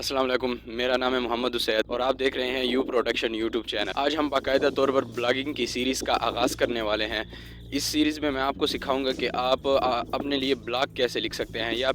अस्सलाम वालेकुम, मेरा नाम है मोहम्मद हुसैन और आप देख रहे हैं यू प्रोडक्शन यूट्यूब चैनल। आज हम बाकायदा तौर पर ब्लॉगिंग की सीरीज़ का आगाज़ करने वाले हैं। इस सीरीज़ में मैं आपको सिखाऊंगा कि आप अपने लिए ब्लॉग कैसे लिख सकते हैं या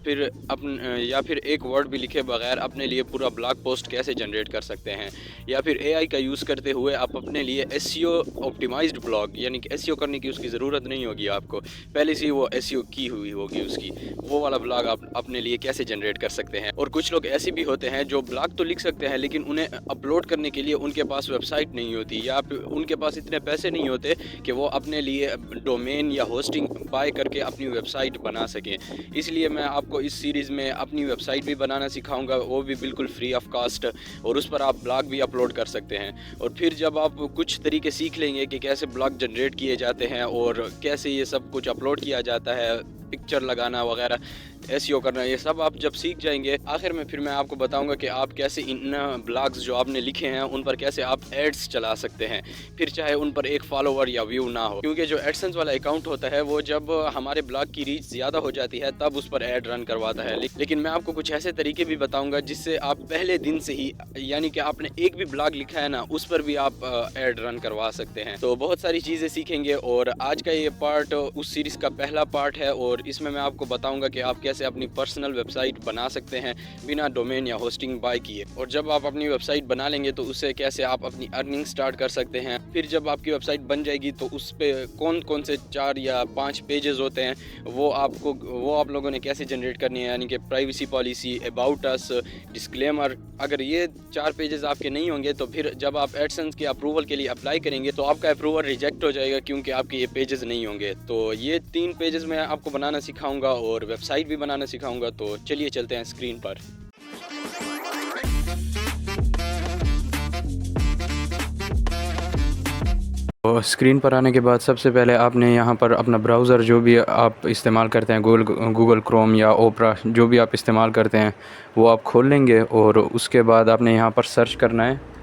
फिर एक वर्ड भी लिखे बगैर अपने लिए पूरा ब्लॉग पोस्ट कैसे जनरेट कर सकते हैं, या फिर एआई का यूज़ करते हुए आप अपने लिए एसईओ ऑप्टिमाइज्ड ब्लॉग, यानी कि एसईओ करने की उसकी ज़रूरत नहीं होगी, आपको पहले से ही वो एसईओ की हुई होगी उसकी, वो वाला ब्लॉग आप अपने लिए कैसे जनरेट कर सकते हैं। और कुछ लोग ऐसे भी होते हैं जो ब्लॉग तो लिख सकते हैं लेकिन उन्हें अपलोड करने के लिए उनके पास वेबसाइट नहीं होती, या फिर उनके पास इतने पैसे नहीं होते कि वो अपने लिए डोमेन या होस्टिंग बाय करके अपनी वेबसाइट बना सकें। इसलिए मैं आपको इस सीरीज़ में अपनी वेबसाइट भी बनाना सिखाऊंगा, वो भी बिल्कुल फ्री ऑफ कास्ट, और उस पर आप ब्लॉग भी अपलोड कर सकते हैं। और फिर जब आप कुछ तरीके सीख लेंगे कि कैसे ब्लॉग जनरेट किए जाते हैं और कैसे ये सब कुछ अपलोड किया जाता है, पिक्चर लगाना वगैरह, एसईओ करना, ये सब आप जब सीख जाएंगे, आखिर में फिर मैं आपको बताऊंगा कि आप कैसे इन ब्लॉग्स जो आपने लिखे हैं उन पर कैसे आप एड्स चला सकते हैं, फिर चाहे उन पर एक फॉलोवर या व्यू ना हो। क्योंकि जो एडसेंस वाला अकाउंट होता है वो जब हमारे ब्लॉग की रीच ज़्यादा हो जाती है तब उस पर ऐड रन करवाता है। लेकिन मैं आपको कुछ ऐसे तरीके भी बताऊँगा जिससे आप पहले दिन से ही, यानी कि आपने एक भी ब्लॉग लिखा है ना, उस पर भी आप ऐड रन करवा सकते हैं। तो बहुत सारी चीज़ें सीखेंगे और आज का ये पार्ट उस सीरीज़ का पहला पार्ट है, और इसमें मैं आपको बताऊंगा कि आप कैसे अपनी पर्सनल वेबसाइट बना सकते हैं बिना डोमेन या होस्टिंग बाय किए। और जब आप अपनी वेबसाइट बना लेंगे तो उससे कैसे आप अपनी अर्निंग स्टार्ट कर सकते हैं। फिर जब आपकी वेबसाइट बन जाएगी तो उस पर कौन कौन से 4 या 5 पेजेस होते हैं वो आप लोगों ने कैसे जनरेट करनी है, यानी कि privacy policy, about us, disclaimer. अगर ये 4 पेजेस आपके नहीं होंगे तो फिर जब आप एडसेंस के अप्रूवल के लिए अप्लाई करेंगे तो आपका अप्रूवल रिजेक्ट हो जाएगा, क्योंकि आपके ये पेजेस नहीं होंगे। तो ये 3 पेजेस मैं आपको बनाना सिखाऊंगा और वेबसाइट भी बनाना सिखाऊंगा। तो चलिए चलते हैं स्क्रीन पर। तो स्क्रीन पर आने के बाद सबसे पहले आपने यहाँ पर अपना ब्राउज़र जो भी आप इस्तेमाल करते हैं, गूगल क्रोम या ओपरा, जो भी आप इस्तेमाल करते हैं वो आप खोल लेंगे। और उसके बाद आपने यहाँ पर सर्च करना है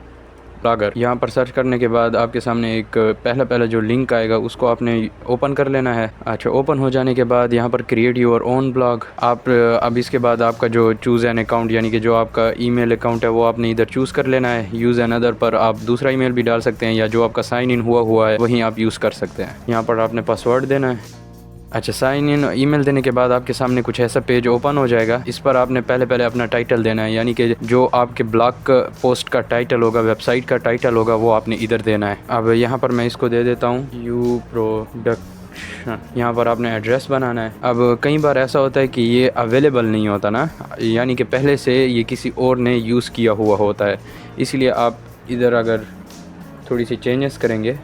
ब्लॉगर। यहाँ पर सर्च करने के बाद आपके सामने एक पहला जो लिंक आएगा उसको आपने ओपन कर लेना है। अच्छा, ओपन हो जाने के बाद यहाँ पर क्रिएट योर ओन ब्लॉग। आप अब इसके बाद आपका जो चूज़ एन अकाउंट, यानी कि जो आपका ईमेल अकाउंट है वो आपने इधर चूज़ कर लेना है। यूज़ एन अदर पर आप दूसरा ईमेल भी डाल सकते हैं, या जो आपका साइन इन हुआ है वहीं आप यूज़ कर सकते हैं। यहाँ पर आपने पासवर्ड देना है। अच्छा, साइन इन ईमेल देने के बाद आपके सामने कुछ ऐसा पेज ओपन हो जाएगा। इस पर आपने पहले अपना टाइटल देना है, यानी कि जो आपके ब्लॉग पोस्ट का टाइटल होगा, वेबसाइट का टाइटल होगा, वो आपने इधर देना है। अब यहाँ पर मैं इसको दे देता हूँ यू प्रोडक्शन। यहाँ पर आपने एड्रेस बनाना है। अब कई बार ऐसा होता है कि ये अवेलेबल नहीं होता ना, यानी कि पहले से ये किसी और ने यूज़ किया हुआ होता है, इसलिए आप इधर अगर थोड़ी सी चेंजेस करेंगे।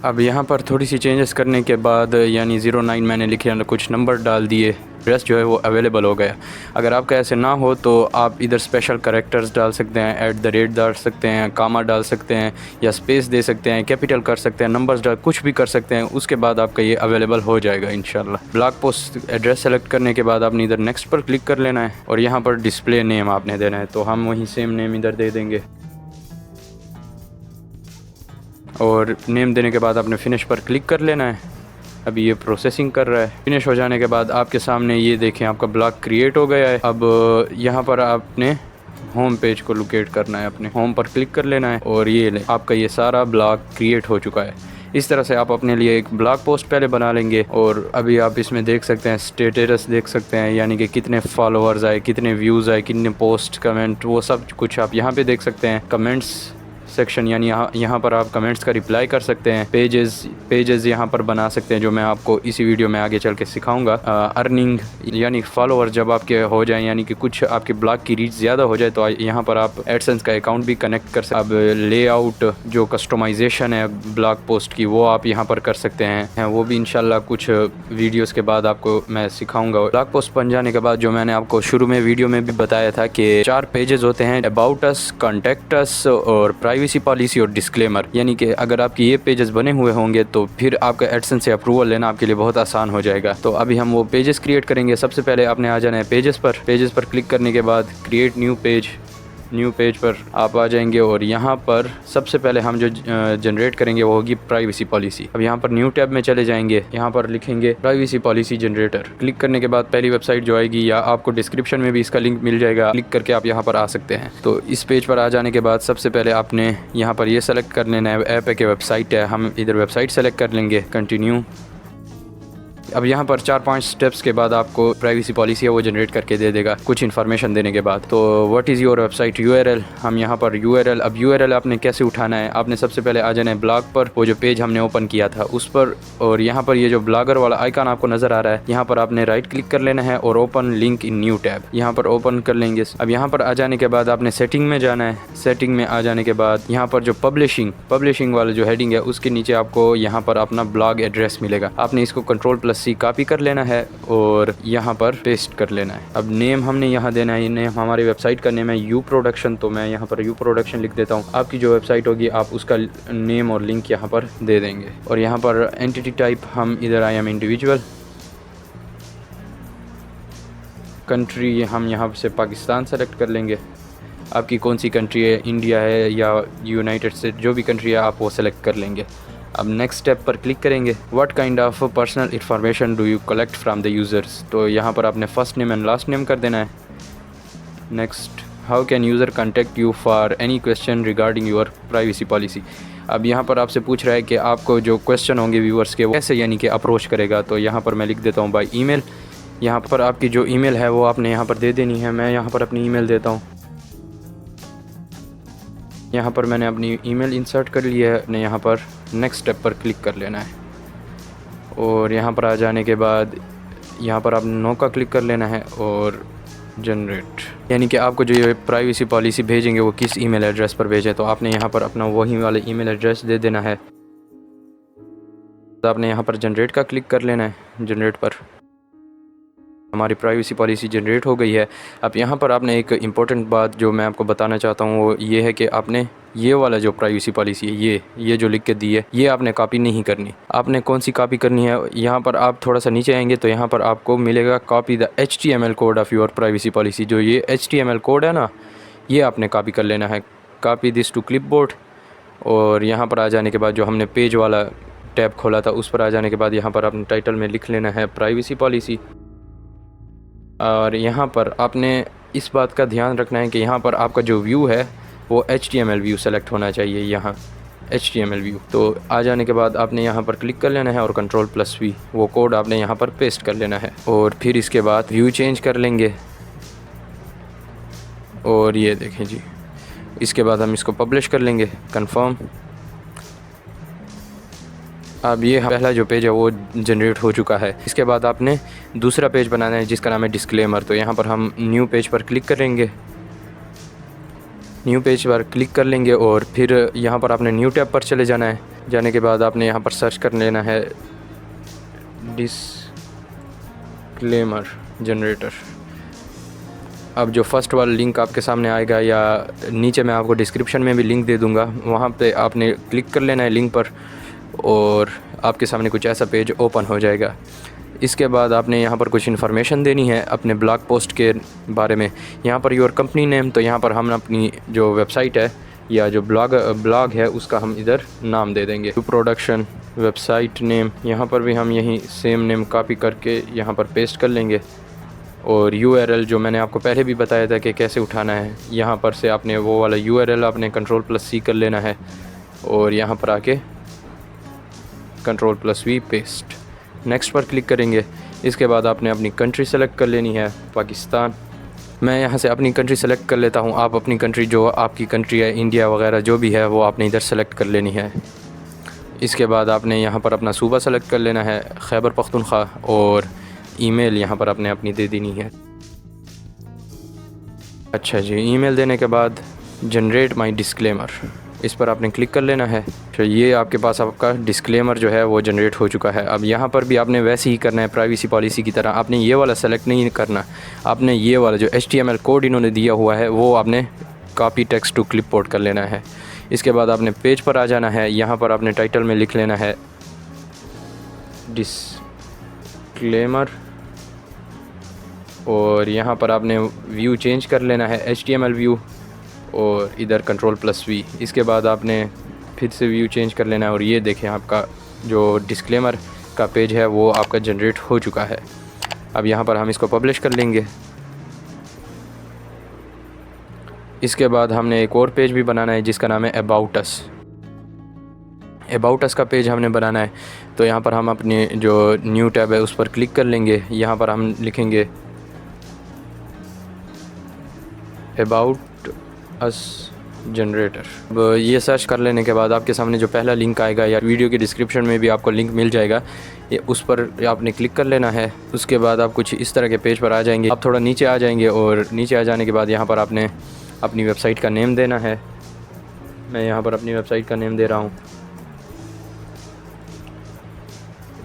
अब यहाँ पर थोड़ी सी चेंजेस करने के बाद, यानी 09 मैंने लिखे, कुछ नंबर डाल दिए, एड्रेस जो है वो अवेलेबल हो गया। अगर आपका ऐसे ना हो तो आप इधर स्पेशल कैरेक्टर्स डाल सकते हैं, @ डाल सकते हैं, कामा डाल सकते हैं, या स्पेस दे सकते हैं, कैपिटल कर सकते हैं, नंबर्स डाल, कुछ भी कर सकते हैं। उसके बाद आपका ये अवेलेबल हो जाएगा इंशाल्लाह। ब्लॉग पोस्ट एड्रेस सेलेक्ट करने के बाद आपने इधर नेक्स्ट पर क्लिक कर लेना है, और यहाँ पर डिस्प्ले नेम आपने देना है, तो हम वहीं सेम नेम इधर दे देंगे। और नेम देने के बाद आपने फिनिश पर क्लिक कर लेना है। अभी ये प्रोसेसिंग कर रहा है। फिनिश हो जाने के बाद आपके सामने ये देखें, आपका ब्लॉग क्रिएट हो गया है। अब यहाँ पर आपने होम पेज को लोकेट करना है, अपने होम पर क्लिक कर लेना है, और ये आपका ये सारा ब्लॉग क्रिएट हो चुका है। इस तरह से आप अपने लिए एक ब्लॉग पोस्ट पहले बना लेंगे। और अभी आप इसमें देख सकते हैं, स्टेटस देख सकते हैं, यानी कि कितने फॉलोअर्स आए, कितने व्यूज़ आए, कितने पोस्ट, कमेंट, वो सब कुछ आप यहाँ पे देख सकते हैं। कमेंट्स सेक्शन, यानी यहाँ पर आप कमेंट्स का रिप्लाई कर सकते हैं। पेजेस यहाँ पर बना सकते हैं, जो मैं आपको इसी वीडियो में आगे चल के सिखाऊंगा। अर्निंग, यानी फॉलोअर जब आपके हो जाएं, यानी कि कुछ आपके ब्लॉग की रीच ज़्यादा हो जाए तो यहाँ पर आप एडसेंस का अकाउंट भी कनेक्ट कर सकते हैं। अब लेआउट, जो कस्टमाइजेशन है ब्लॉग पोस्ट की, वो आप यहाँ पर कर सकते हैं, वो भी इंशाल्लाह कुछ वीडियोज़ के बाद आपको मैं सिखाऊँगा। ब्लॉग पोस्ट बन जाने के बाद जो मैंने आपको शुरू में वीडियो में भी बताया था कि 4 पेजेस होते हैं, अबाउट अस, कॉन्टैक्ट अस और प्राइवेसी पॉलिसी और डिस्क्लेमर। यानी कि अगर आपके ये पेजेस बने हुए होंगे तो फिर आपका एडसेंस से अप्रूवल लेना आपके लिए बहुत आसान हो जाएगा। तो अभी हम वो पेजेस क्रिएट करेंगे। सबसे पहले आपने आ जाना है पेजेस पर क्लिक करने के बाद create new page, new page पर आप आ जाएंगे और यहाँ पर सबसे पहले हम जो जनरेट करेंगे वो होगी प्राइवेसी पॉलिसी। अब यहाँ पर न्यू टैब में चले जाएंगे, यहाँ पर लिखेंगे प्राइवेसी पॉलिसी जनरेटर। क्लिक करने के बाद पहली वेबसाइट जो आएगी, या आपको डिस्क्रिप्शन में भी इसका लिंक मिल जाएगा, क्लिक करके आप यहाँ पर आ सकते हैं। तो इस पेज पर आ जाने के बाद सबसे पहले आपने यहाँ पर ये सेलेक्ट कर लेना है ऐप है कि वेबसाइट है। हम इधर वेबसाइट सेलेक्ट कर लेंगे, कंटिन्यू। अब यहाँ पर 4-5 स्टेप्स के बाद आपको प्राइवेसी पॉलिसी है वो जनरेट करके दे देगा कुछ इन्फॉर्मेशन देने के बाद। तो what is your website URL, हम यहाँ पर यूआरएल। अब यूआरएल आपने कैसे उठाना है, आपने सबसे पहले आ जाना है ब्लॉग पर, वो जो पेज हमने ओपन किया था उस पर, और यहाँ पर ये जो ब्लॉगर वाला आइकन आपको नज़र आ रहा है, यहाँ पर आपने राइट क्लिक कर लेना है और open link in new tab, यहाँ पर ओपन कर लेंगे। अब यहाँ पर आ जाने के बाद आपने सेटिंग में जाना है। सेटिंग में आ जाने के बाद यहाँ पर जो पब्लिशिंग वाला जो हेडिंग है उसके नीचे आपको यहाँ पर अपना ब्लॉग एड्रेस मिलेगा। आपने इसको Ctrl+C कॉपी कर लेना है और यहाँ पर पेस्ट कर लेना है। अब नेम हमने यहाँ देना है, नेम हमारी वेबसाइट का नेम है यू प्रोडक्शन, तो मैं यहाँ पर यू प्रोडक्शन लिख देता हूँ। आपकी जो वेबसाइट होगी आप उसका नेम और लिंक यहाँ पर दे देंगे। और यहाँ पर एंटिटी टाइप हम इधर आई एम इंडिविजुअल, कंट्री हम यहाँ से पाकिस्तान सेलेक्ट कर लेंगे। आपकी कौन सी कंट्री है, इंडिया है या यूनाइटेड स्टेट, जो भी कंट्री है आप वो सेलेक्ट कर लेंगे। अब नेक्स्ट स्टेप पर क्लिक करेंगे। What kind of personal information do you collect from the users, तो यहाँ पर आपने first name and last name कर देना है। Next, how can user contact you for any question regarding your privacy policy. अब यहाँ पर आपसे पूछ रहा है कि आपको जो क्वेश्चन होंगे व्यूअर्स के वो कैसे यानी कि अप्रोच करेगा, तो यहाँ पर मैं लिख देता हूँ बाय ईमेल। यहाँ पर आपकी जो ईमेल है वो आपने यहाँ पर दे देनी है। मैं यहाँ पर अपनी ईमेल देता हूँ। यहाँ पर मैंने अपनी ईमेल इंसर्ट कर लिया है। अपने यहाँ पर नेक्स्ट स्टेप पर क्लिक कर लेना है और यहाँ पर आ जाने के बाद यहाँ पर आप नो का क्लिक कर लेना है और जनरेट, यानी कि आपको जो ये प्राइवेसी पॉलिसी भेजेंगे वो किस ईमेल एड्रेस पर भेजें, तो आपने यहाँ पर अपना वही वाले ईमेल एड्रेस दे देना है। तो आपने यहाँ पर जनरेट का क्लिक कर लेना है। जनरेट पर हमारी प्राइवेसी पॉलिसी जनरेट हो गई है। अब यहाँ पर आपने एक इम्पोर्टेंट बात जो मैं आपको बताना चाहता हूँ वो ये है कि आपने ये वाला जो प्राइवेसी पॉलिसी है ये जो लिख के दी है ये आपने कॉपी नहीं करनी। आपने कौन सी कॉपी करनी है, यहाँ पर आप थोड़ा सा नीचे आएंगे तो यहाँ पर आपको मिलेगा copy the HTML code of your privacy policy. जो ये HTML कोड है ना, ये आपने कॉपी कर लेना है। Copy this to clipboard. और यहाँ पर आ जाने के बाद जो हमने पेज वाला टैब खोला था उस पर आ जाने के बाद यहाँ पर अपने टाइटल में लिख लेना है प्राइवेसी पॉलिसी। और यहाँ पर आपने इस बात का ध्यान रखना है कि यहाँ पर आपका जो व्यू है वो HTML व्यू सेलेक्ट होना चाहिए, यहाँ HTML व्यू। तो आ जाने के बाद आपने यहाँ पर क्लिक कर लेना है और Ctrl+V वो कोड आपने यहाँ पर पेस्ट कर लेना है। और फिर इसके बाद व्यू चेंज कर लेंगे और ये देखें जी, इसके बाद हम इसको पब्लिश कर लेंगे, कंफर्म। अब ये पहला जो पेज है वो जनरेट हो चुका है। इसके बाद आपने दूसरा पेज बनाना है जिसका नाम है डिस्क्लेमर। तो यहाँ पर हम न्यू पेज पर क्लिक करेंगे, न्यू पेज पर क्लिक कर लेंगे और फिर यहाँ पर आपने न्यू टैब पर चले जाना है। जाने के बाद आपने यहाँ पर सर्च कर लेना है डिस्क्लेमर जनरेटर। अब जो फर्स्ट वाला लिंक आपके सामने आएगा या नीचे मैं आपको डिस्क्रिप्शन में भी लिंक दे दूँगा, वहाँ पे आपने क्लिक कर लेना है लिंक पर और आपके सामने कुछ ऐसा पेज ओपन हो जाएगा। इसके बाद आपने यहाँ पर कुछ इन्फॉर्मेशन देनी है अपने ब्लॉग पोस्ट के बारे में। यहाँ पर योर कंपनी नेम, तो यहाँ पर हम अपनी जो वेबसाइट है या जो ब्लॉग है उसका हम इधर नाम दे देंगे प्रोडक्शन। वेबसाइट नेम यहाँ पर भी हम यही सेम नेम कॉपी करके यहाँ पर पेस्ट कर लेंगे। और URL जो मैंने आपको पहले भी बताया था कि कैसे उठाना है, यहाँ पर से आपने वो वाला URL आपने Ctrl+C कर लेना है और यहाँ पर आके Ctrl+V पेस्ट। नेक्स्ट पर क्लिक करेंगे। इसके बाद आपने अपनी कंट्री सेलेक्ट कर लेनी है, पाकिस्तान। मैं यहाँ से अपनी कंट्री सेलेक्ट कर लेता हूँ। आप अपनी कंट्री जो आपकी कंट्री है, इंडिया वगैरह जो भी है वो आपने इधर सेलेक्ट कर लेनी है। इसके बाद आपने यहाँ पर अपना सूबा सेलेक्ट कर लेना है, खैबर पख्तूनख्वा, और ईमेल यहाँ पर आपने अपनी दे देनी है। अच्छा जी, ईमेल देने के बाद जनरेट माई डिस्क्लेमर, इस पर आपने क्लिक कर लेना है। तो ये आपके पास आपका डिस्क्लेमर जो है वो जनरेट हो चुका है। अब यहाँ पर भी आपने वैसे ही करना है प्राइवेसी पॉलिसी की तरह। आपने ये वाला सेलेक्ट नहीं करना, आपने ये वाला जो HTML कोड इन्होंने दिया हुआ है वो आपने कॉपी टेक्स्ट टू क्लिपबोर्ड कर लेना है। इसके बाद आपने पेज पर आ जाना है। यहाँ पर आपने टाइटल में लिख लेना है डिस्क्लेमर और यहाँ पर आपने व्यू चेंज कर लेना है HTML व्यू और इधर Ctrl+V। इसके बाद आपने फिर से व्यू चेंज कर लेना है और ये देखें आपका जो डिस्क्लेमर का पेज है वो आपका जनरेट हो चुका है। अब यहाँ पर हम इसको पब्लिश कर लेंगे। इसके बाद हमने एक और पेज भी बनाना है जिसका नाम है अबाउट अस। अबाउट अस का पेज हमने बनाना है, तो यहाँ पर हम अपने जो न्यू टैब है उस पर क्लिक कर लेंगे। यहाँ पर हम लिखेंगे अबाउट अस जनरेटर। अब ये सर्च कर लेने के बाद आपके सामने जो पहला लिंक आएगा या वीडियो के डिस्क्रिप्शन में भी आपको लिंक मिल जाएगा, ये उस पर आपने क्लिक कर लेना है। उसके बाद आप कुछ इस तरह के पेज पर आ जाएंगे। आप थोड़ा नीचे आ जाएंगे और नीचे आ जाने के बाद यहाँ पर आपने अपनी वेबसाइट का नेम देना है। मैं यहाँ पर अपनी वेबसाइट का नेम दे रहा हूँ।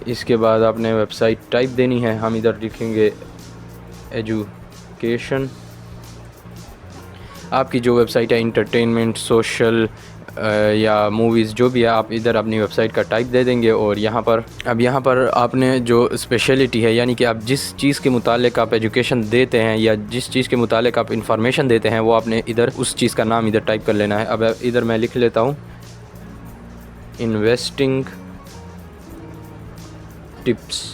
इसके बाद आपने वेबसाइट टाइप देनी है। हम इधर लिखेंगे एजुकेशन। आपकी जो वेबसाइट है इंटरटेनमेंट, सोशल या मूवीज़ जो भी है, आप इधर अपनी वेबसाइट का टाइप दे देंगे। और यहाँ पर आपने जो स्पेशलिटी है, यानी कि आप जिस चीज़ के मुतालिक आप एजुकेशन देते हैं या जिस चीज़ के मुतालिक आप इंफॉर्मेशन देते हैं, वो आपने इधर उस चीज़ का नाम इधर टाइप कर लेना है। अब इधर मैं लिख लेता हूँ इन्वेस्टिंग टिप्स।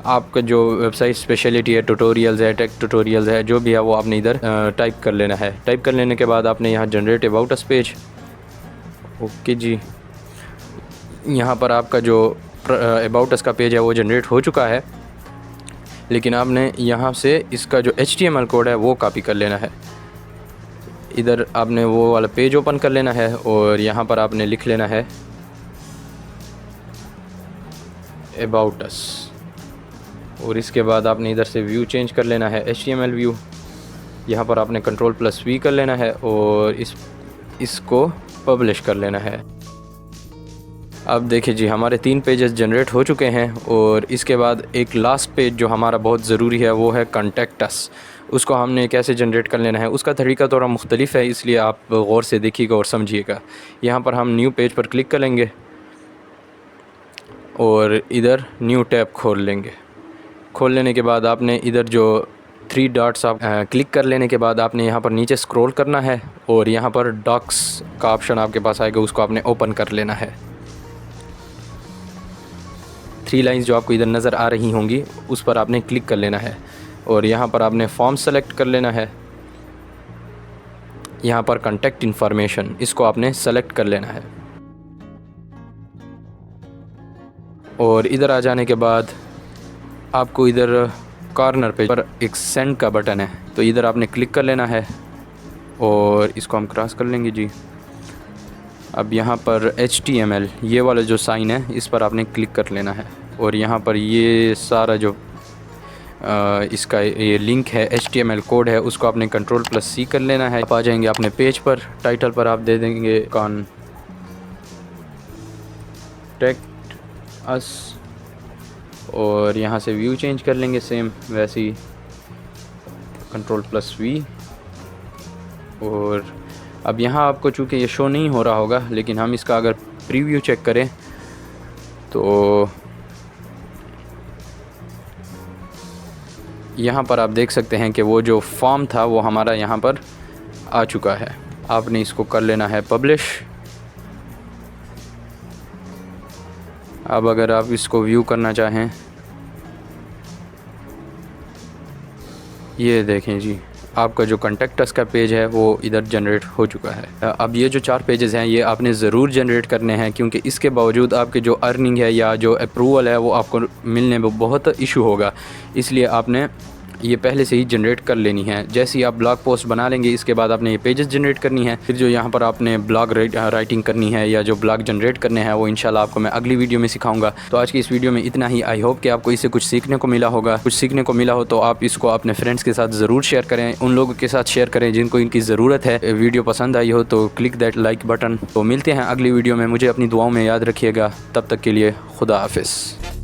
आपका जो वेबसाइट स्पेशलिटी है, ट्यूटोरियल्स है, टेक ट्यूटोरियल्स है, जो भी है वो आपने इधर टाइप कर लेना है। टाइप कर लेने के बाद आपने यहाँ generate about us page. Okay जी, यहाँ पर आपका जो अबाउट अस का पेज है वो जनरेट हो चुका है, लेकिन आपने यहाँ से इसका जो HTML कोड है वो कॉपी कर लेना है। इधर आपने वो वाला पेज ओपन कर लेना है और यहाँ पर आपने लिख लेना है अबाउट अस। और इसके बाद आपने इधर से व्यू चेंज कर लेना है, HTML व्यू। यहाँ पर आपने Ctrl+V कर लेना है और इसको पब्लिश कर लेना है। अब देखिए जी, हमारे 3 पेजेस जनरेट हो चुके हैं। और इसके बाद एक लास्ट पेज जो हमारा बहुत ज़रूरी है वो है कॉन्टैक्ट अस। उसको हमने कैसे जनरेट कर लेना है, उसका तरीका थोड़ा मुख्तलिफ है, इसलिए आप गौर से देखिएगा और समझिएगा। यहाँ पर हम न्यू पेज पर क्लिक करेंगे और इधर न्यू टैब खोल लेंगे। खोल लेने के बाद आपने इधर जो 3 डॉट्स आप क्लिक कर लेने के बाद आपने यहाँ पर नीचे स्क्रॉल करना है और यहाँ पर डॉक्स का ऑप्शन आपके पास आएगा, उसको आपने ओपन कर लेना है। 3 लाइंस जो आपको इधर नज़र आ रही होंगी उस पर आपने क्लिक कर लेना है और यहाँ पर आपने फॉर्म सेलेक्ट कर लेना है। यहाँ पर कॉन्टैक्ट इन्फॉर्मेशन, इसको आपने सेलेक्ट कर लेना है। और इधर आ जाने के बाद आपको इधर कॉर्नर पे पर एक सेंड का बटन है, तो इधर आपने क्लिक कर लेना है और इसको हम क्रॉस कर लेंगे जी। अब यहाँ पर HTML ये वाला जो साइन है इस पर आपने क्लिक कर लेना है और यहाँ पर ये सारा जो इसका ये लिंक है, HTML कोड है, उसको आपने Ctrl+C कर लेना है। आप आ जाएंगे अपने पेज पर। टाइटल पर आप दे देंगे कॉन्टैक्ट अस और यहाँ से व्यू चेंज कर लेंगे सेम वैसे ही Ctrl+V। और अब यहाँ आपको चूँकि ये शो नहीं हो रहा होगा, लेकिन हम इसका अगर प्रीव्यू चेक करें तो यहाँ पर आप देख सकते हैं कि वो जो फॉर्म था वो हमारा यहाँ पर आ चुका है। आपने इसको कर लेना है पब्लिश। अब अगर आप इसको व्यू करना चाहें, ये देखें जी, आपका जो कॉन्टैक्ट अस का पेज है वो इधर जनरेट हो चुका है। अब ये जो 4 पेजेस हैं ये आपने ज़रूर जनरेट करने हैं, क्योंकि इसके बावजूद आपके जो अर्निंग है या जो अप्रूवल है वो आपको मिलने में बहुत इशू होगा। इसलिए आपने ये पहले से ही जनरेट कर लेनी है। जैसे ही आप ब्लॉग पोस्ट बना लेंगे, इसके बाद आपने ये पेजेस जनरेट करनी है। फिर जो यहाँ पर आपने ब्लॉग राइटिंग करनी है या जो ब्लॉग जनरेट करने हैं वो इंशाल्लाह आपको मैं अगली वीडियो में सिखाऊंगा। तो आज की इस वीडियो में इतना ही। आई होप कि आपको इससे कुछ सीखने को मिला होगा। कुछ सीखने को मिला हो तो आप इसको अपने फ्रेंड्स के साथ ज़रूर शेयर करें, उन लोगों के साथ शेयर करें जिनको इनकी ज़रूरत है। वीडियो पसंद आई हो तो क्लिक दैट लाइक बटन। तो मिलते हैं अगली वीडियो में। मुझे अपनी दुआओं में याद रखिएगा। तब तक के लिए खुदा हाफिज़।